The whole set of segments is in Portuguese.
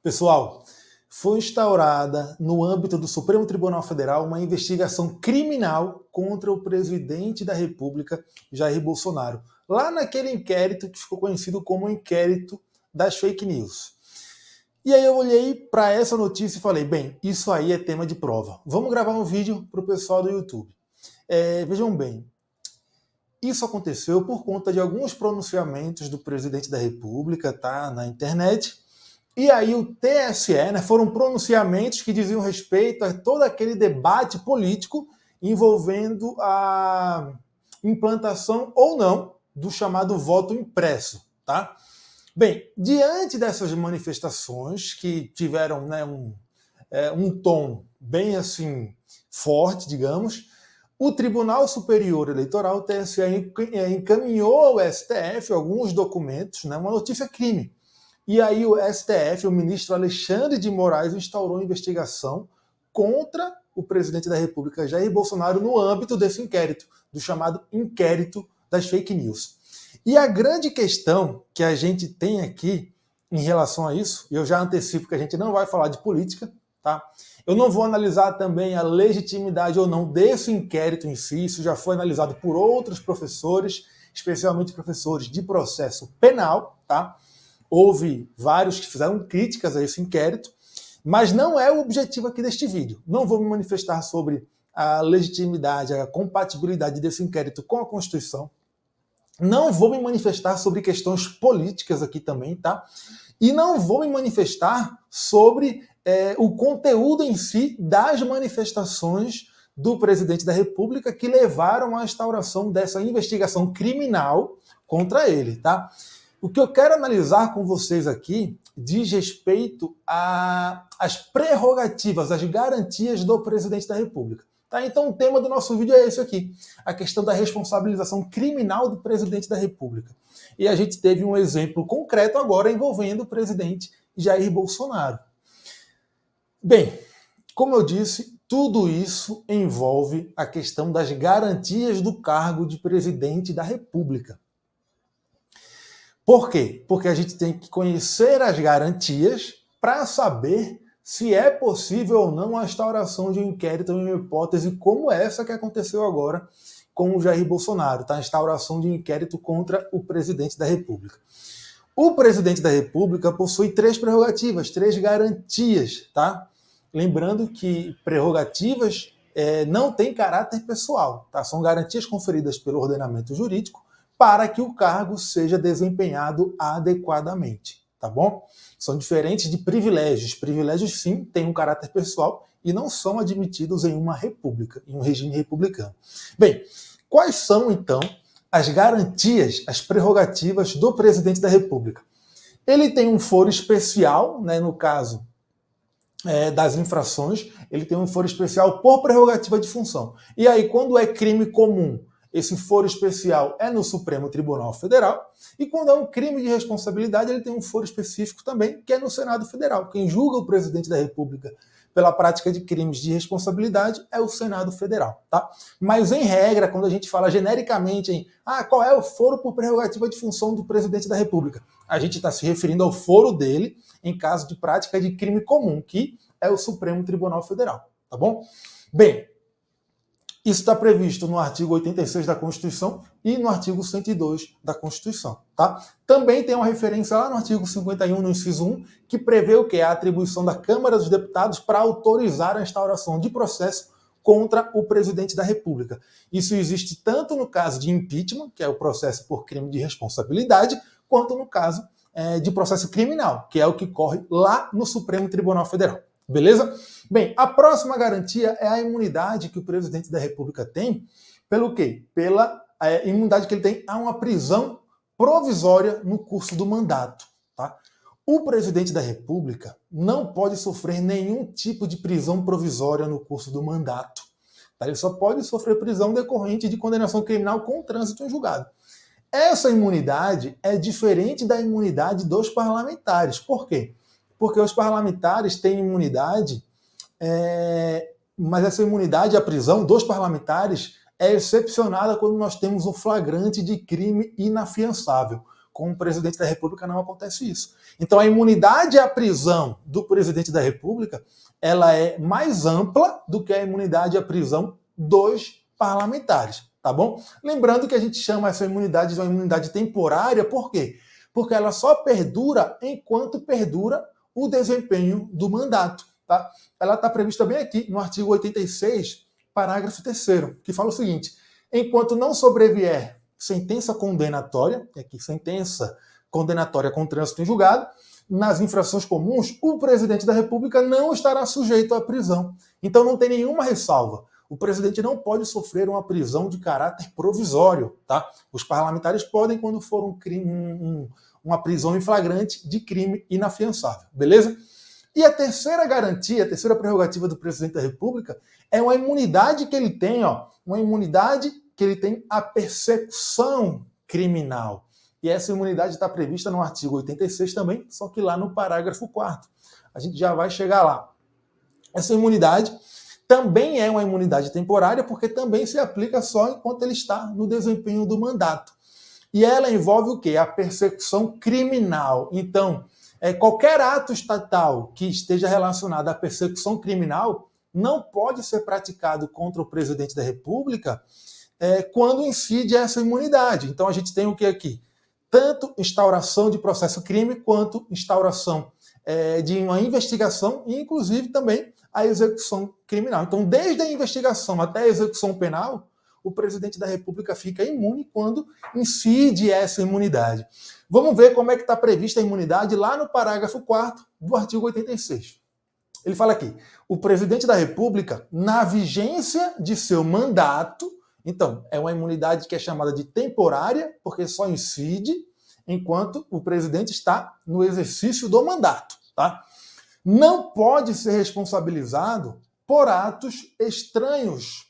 Pessoal, foi instaurada no âmbito do Supremo Tribunal Federal uma investigação criminal contra o presidente da República, Jair Bolsonaro, lá naquele inquérito que ficou conhecido como o inquérito das fake news. E aí eu olhei para essa notícia e falei, bem, isso aí é tema de prova. Vamos gravar um vídeo para o pessoal do YouTube. Vejam bem, isso aconteceu por conta de alguns pronunciamentos do presidente da República, tá, na internet. E aí o TSE, foram pronunciamentos que diziam respeito a todo aquele debate político envolvendo a implantação ou não do chamado voto impresso, tá? Bem, diante dessas manifestações que tiveram um tom bem assim forte, digamos, o Tribunal Superior Eleitoral, o TSE, encaminhou ao STF alguns documentos, uma notícia-crime. E aí o STF, o ministro Alexandre de Moraes, instaurou investigação contra o presidente da República, Jair Bolsonaro, no âmbito desse inquérito, do chamado inquérito das fake news. E a grande questão que a gente tem aqui em relação a isso, e eu já antecipo que a gente não vai falar de política, tá? Eu não vou analisar também a legitimidade ou não desse inquérito em si, isso já foi analisado por outros professores, especialmente professores de processo penal, tá? Houve vários que fizeram críticas a esse inquérito, mas não é o objetivo aqui deste vídeo. Não vou me manifestar sobre a legitimidade, a compatibilidade desse inquérito com a Constituição. Não vou me manifestar sobre questões políticas aqui também, tá? E não vou me manifestar sobre o conteúdo em si das manifestações do presidente da República que levaram à instauração dessa investigação criminal contra ele, tá? O que eu quero analisar com vocês aqui diz respeito às prerrogativas, às garantias do presidente da República. Tá? Então o tema do nosso vídeo é esse aqui, a questão da responsabilização criminal do presidente da República. E a gente teve um exemplo concreto agora envolvendo o presidente Jair Bolsonaro. Bem, como eu disse, tudo isso envolve a questão das garantias do cargo de presidente da República. Por quê? Porque a gente tem que conhecer as garantias para saber se é possível ou não a instauração de um inquérito em uma hipótese como essa que aconteceu agora com o Jair Bolsonaro, tá? A instauração de um inquérito contra o presidente da República. O presidente da República possui 3 prerrogativas, 3 garantias, tá? Lembrando que prerrogativas não têm caráter pessoal, tá? São garantias conferidas pelo ordenamento jurídico para que o cargo seja desempenhado adequadamente, tá bom? São diferentes de privilégios. Privilégios, sim, têm um caráter pessoal e não são admitidos em uma república, em um regime republicano. Bem, quais são, então, as garantias, as prerrogativas do presidente da República? Ele tem um foro especial, no caso das infrações, ele tem um foro especial por prerrogativa de função. E aí, quando é crime comum, esse foro especial é no Supremo Tribunal Federal, e quando é um crime de responsabilidade, ele tem um foro específico também, que é no Senado Federal. Quem julga o presidente da República pela prática de crimes de responsabilidade é o Senado Federal, tá? Mas, em regra, quando a gente fala genericamente em qual é o foro por prerrogativa de função do presidente da República, a gente está se referindo ao foro dele em caso de prática de crime comum, que é o Supremo Tribunal Federal, tá bom? Bem, isso está previsto no artigo 86 da Constituição e no artigo 102 da Constituição, tá? Também tem uma referência lá no artigo 51, no inciso 1, que prevê o quê? A atribuição da Câmara dos Deputados para autorizar a instauração de processo contra o presidente da República. Isso existe tanto no caso de impeachment, que é o processo por crime de responsabilidade, quanto no caso de processo criminal, que é o que corre lá no Supremo Tribunal Federal. Beleza? Bem, a próxima garantia é a imunidade que o presidente da República tem. Pelo quê? Pela imunidade que ele tem a uma prisão provisória no curso do mandato. Tá? O presidente da República não pode sofrer nenhum tipo de prisão provisória no curso do mandato. Tá? Ele só pode sofrer prisão decorrente de condenação criminal com trânsito em julgado. Essa imunidade é diferente da imunidade dos parlamentares. Por quê? Porque os parlamentares têm imunidade, mas essa imunidade, a prisão dos parlamentares, é excepcionada quando nós temos um flagrante de crime inafiançável. Com o presidente da República não acontece isso. Então a imunidade à prisão do presidente da República, ela é mais ampla do que a imunidade à prisão dos parlamentares, tá bom? Lembrando que a gente chama essa imunidade de uma imunidade temporária, por quê? Porque ela só perdura enquanto perdura o desempenho do mandato, tá? Ela está prevista bem aqui no artigo 86, parágrafo 3º, que fala o seguinte: enquanto não sobrevier sentença condenatória, aqui sentença condenatória com trânsito em julgado, nas infrações comuns, o presidente da República não estará sujeito à prisão. Então não tem nenhuma ressalva. O presidente não pode sofrer uma prisão de caráter provisório, tá? Os parlamentares podem quando for um crime, uma prisão em flagrante de crime inafiançável, beleza? E a terceira garantia, a terceira prerrogativa do presidente da República é uma imunidade que ele tem, uma imunidade que ele tem à persecução criminal. E essa imunidade está prevista no artigo 86 também, só que lá no parágrafo 4º. A gente já vai chegar lá. Essa imunidade também é uma imunidade temporária, porque também se aplica só enquanto ele está no desempenho do mandato. E ela envolve o quê? A persecução criminal. Então, qualquer ato estatal que esteja relacionado à persecução criminal não pode ser praticado contra o presidente da República quando incide essa imunidade. Então, a gente tem o que aqui? Tanto instauração de processo-crime, quanto instauração de uma investigação e, inclusive, também a execução criminal. Então, desde a investigação até a execução penal, o presidente da República fica imune quando incide essa imunidade. Vamos ver como é que está prevista a imunidade lá no parágrafo 4º do artigo 86. Ele fala aqui: o presidente da República, na vigência de seu mandato, então, é uma imunidade que é chamada de temporária, porque só incide enquanto o presidente está no exercício do mandato, tá? Não pode ser responsabilizado por atos estranhos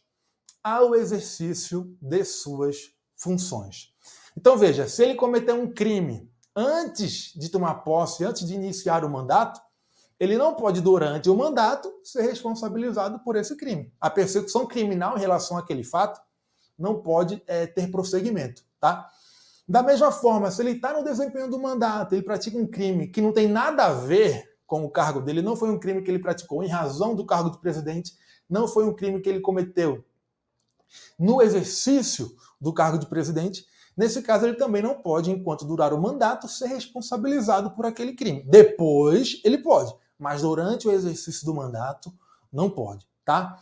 ao exercício de suas funções. Então, veja, se ele cometer um crime antes de tomar posse, antes de iniciar o mandato, ele não pode, durante o mandato, ser responsabilizado por esse crime. A persecução criminal em relação àquele fato não pode ter prosseguimento, tá? Da mesma forma, se ele está no desempenho do mandato, ele pratica um crime que não tem nada a ver com o cargo dele, não foi um crime que ele praticou em razão do cargo de presidente, não foi um crime que ele cometeu no exercício do cargo de presidente, nesse caso ele também não pode, enquanto durar o mandato, ser responsabilizado por aquele crime. Depois ele pode, mas durante o exercício do mandato não pode, tá?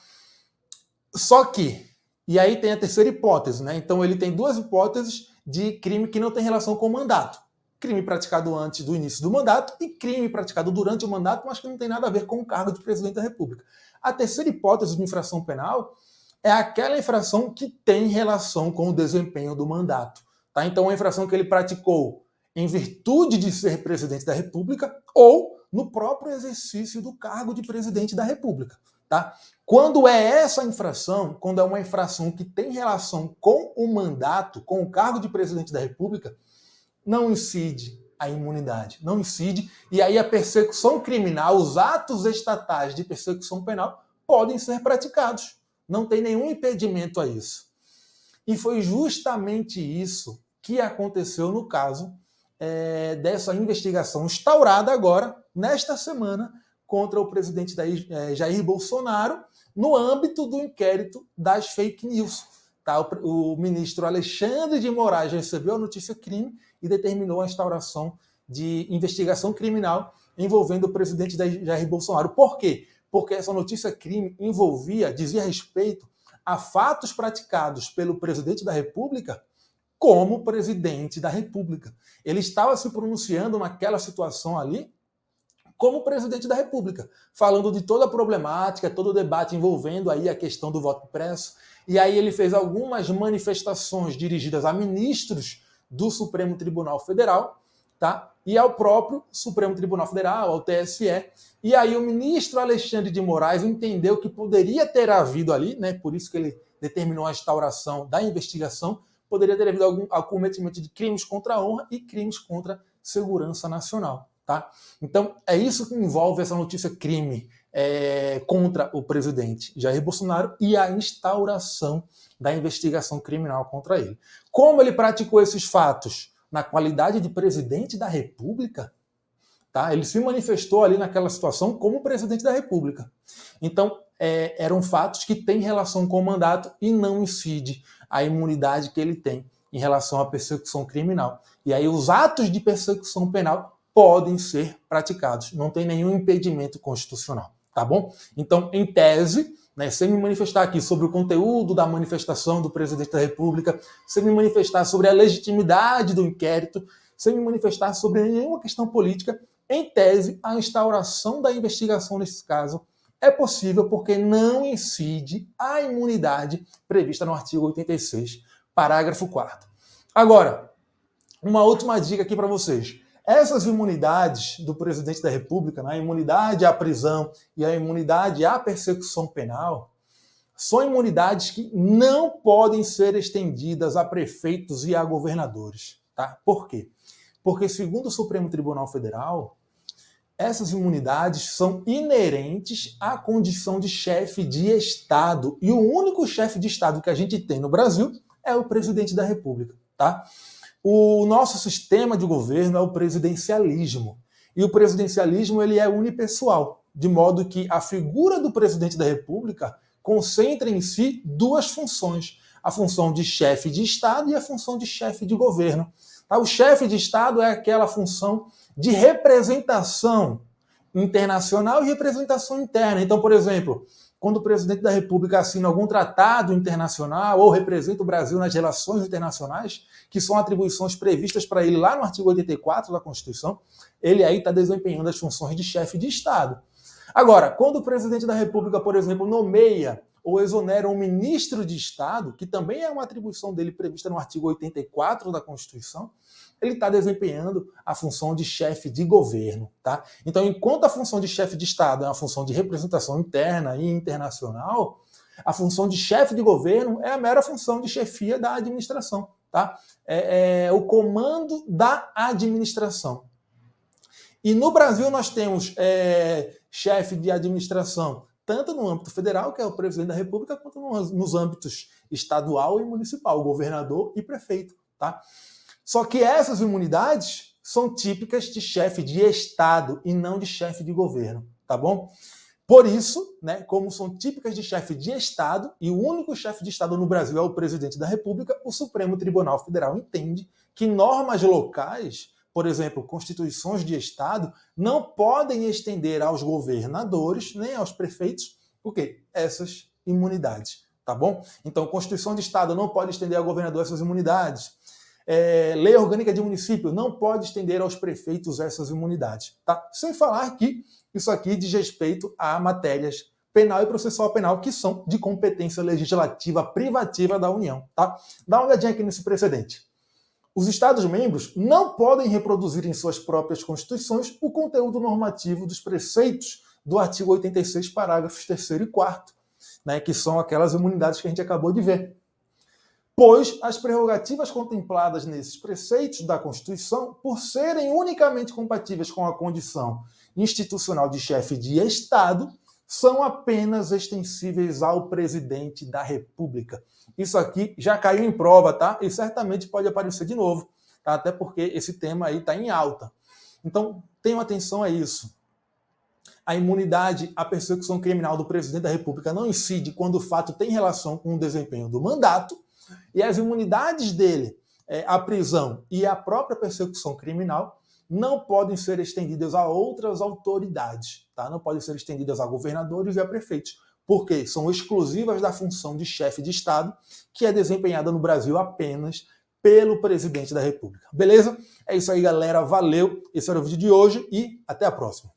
Só que, e aí tem a terceira hipótese, né? Então ele tem duas hipóteses de crime que não tem relação com o mandato. Crime praticado antes do início do mandato e crime praticado durante o mandato, mas que não tem nada a ver com o cargo de presidente da República. A terceira hipótese de infração penal é aquela infração que tem relação com o desempenho do mandato, tá? Então, a infração que ele praticou em virtude de ser presidente da República ou no próprio exercício do cargo de presidente da República, tá? Quando é essa infração, quando é uma infração que tem relação com o mandato, com o cargo de presidente da República, não incide a imunidade, não incide, e aí a persecução criminal, os atos estatais de persecução penal podem ser praticados. Não tem nenhum impedimento a isso. E foi justamente isso que aconteceu no caso dessa investigação instaurada agora, nesta semana, contra o presidente Jair Bolsonaro, no âmbito do inquérito das fake news. Tá? O ministro Alexandre de Moraes recebeu a notícia-crime e determinou a instauração de investigação criminal envolvendo o presidente Jair Bolsonaro. Por quê? Porque essa notícia-crime dizia respeito a fatos praticados pelo presidente da República como presidente da República. Ele estava se pronunciando naquela situação ali como presidente da República, falando de toda a problemática, todo o debate envolvendo aí a questão do voto impresso. E aí ele fez algumas manifestações dirigidas a ministros do Supremo Tribunal Federal, tá? E ao próprio Supremo Tribunal Federal, ao TSE. E aí o ministro Alexandre de Moraes entendeu que poderia ter havido ali, né? Por isso que ele determinou a instauração da investigação, poderia ter havido algum cometimento de crimes contra a honra e crimes contra a segurança nacional. Tá? Então, é isso que envolve essa notícia-crime contra o presidente Jair Bolsonaro e a instauração da investigação criminal contra ele. Como ele praticou esses fatos na qualidade de presidente da República, tá? Ele se manifestou ali naquela situação como presidente da República. Então, eram fatos que têm relação com o mandato e não incide a imunidade que ele tem em relação à persecução criminal. E aí os atos de persecução penal podem ser praticados. Não tem nenhum impedimento constitucional, tá bom? Então, em tese, né, sem me manifestar aqui sobre o conteúdo da manifestação do presidente da República, sem me manifestar sobre a legitimidade do inquérito, sem me manifestar sobre nenhuma questão política, em tese, a instauração da investigação nesse caso é possível porque não incide a imunidade prevista no artigo 86, parágrafo 4º. Agora, uma última dica aqui para vocês. Essas imunidades do presidente da República, né, a imunidade à prisão e a imunidade à persecução penal, são imunidades que não podem ser estendidas a prefeitos e a governadores. Tá? Por quê? Porque, segundo o Supremo Tribunal Federal, essas imunidades são inerentes à condição de chefe de Estado. E o único chefe de Estado que a gente tem no Brasil é o presidente da República. Tá? O nosso sistema de governo é o presidencialismo. E o presidencialismo ele é unipessoal, de modo que a figura do presidente da República concentra em si duas funções. A função de chefe de Estado e a função de chefe de governo. Tá? O chefe de Estado é aquela função de representação internacional e representação interna. Então, por exemplo, quando o presidente da República assina algum tratado internacional ou representa o Brasil nas relações internacionais, que são atribuições previstas para ele lá no artigo 84 da Constituição, ele aí está desempenhando as funções de chefe de Estado. Agora, quando o presidente da República, por exemplo, nomeia ou exonera um ministro de Estado, que também é uma atribuição dele prevista no artigo 84 da Constituição, ele está desempenhando a função de chefe de governo. Tá? Então, enquanto a função de chefe de Estado é uma função de representação interna e internacional, a função de chefe de governo é a mera função de chefia da administração. Tá? É o comando da administração. E no Brasil nós temos chefe de administração tanto no âmbito federal, que é o presidente da República, quanto nos âmbitos estadual e municipal, governador e prefeito. Tá? Só que essas imunidades são típicas de chefe de Estado e não de chefe de governo, tá bom? Por isso, né, como são típicas de chefe de Estado, e o único chefe de Estado no Brasil é o presidente da República, o Supremo Tribunal Federal entende que normas locais, por exemplo, constituições de Estado, não podem estender aos governadores nem aos prefeitos, o quê? Essas imunidades, tá bom? Então, Constituição de Estado não pode estender ao governador essas imunidades. Lei orgânica de município não pode estender aos prefeitos essas imunidades. Tá? Sem falar que isso aqui diz respeito a matérias penal e processual penal que são de competência legislativa privativa da União. Tá? Dá uma olhadinha aqui nesse precedente. Os Estados-membros não podem reproduzir em suas próprias constituições o conteúdo normativo dos preceitos do artigo 86, parágrafos 3º e 4º, né, que são aquelas imunidades que a gente acabou de ver. Pois as prerrogativas contempladas nesses preceitos da Constituição, por serem unicamente compatíveis com a condição institucional de chefe de Estado, são apenas extensíveis ao presidente da República. Isso aqui já caiu em prova, tá? E certamente pode aparecer de novo, tá? Até porque esse tema aí está em alta. Então, tenham atenção a isso. A imunidade à persecução criminal do presidente da República não incide quando o fato tem relação com o desempenho do mandato, e as imunidades dele, a prisão e a própria persecução criminal, não podem ser estendidas a outras autoridades, tá? Não podem ser estendidas a governadores e a prefeitos, porque são exclusivas da função de chefe de Estado, que é desempenhada no Brasil apenas pelo presidente da República. Beleza? É isso aí, galera. Valeu. Esse era o vídeo de hoje e até a próxima.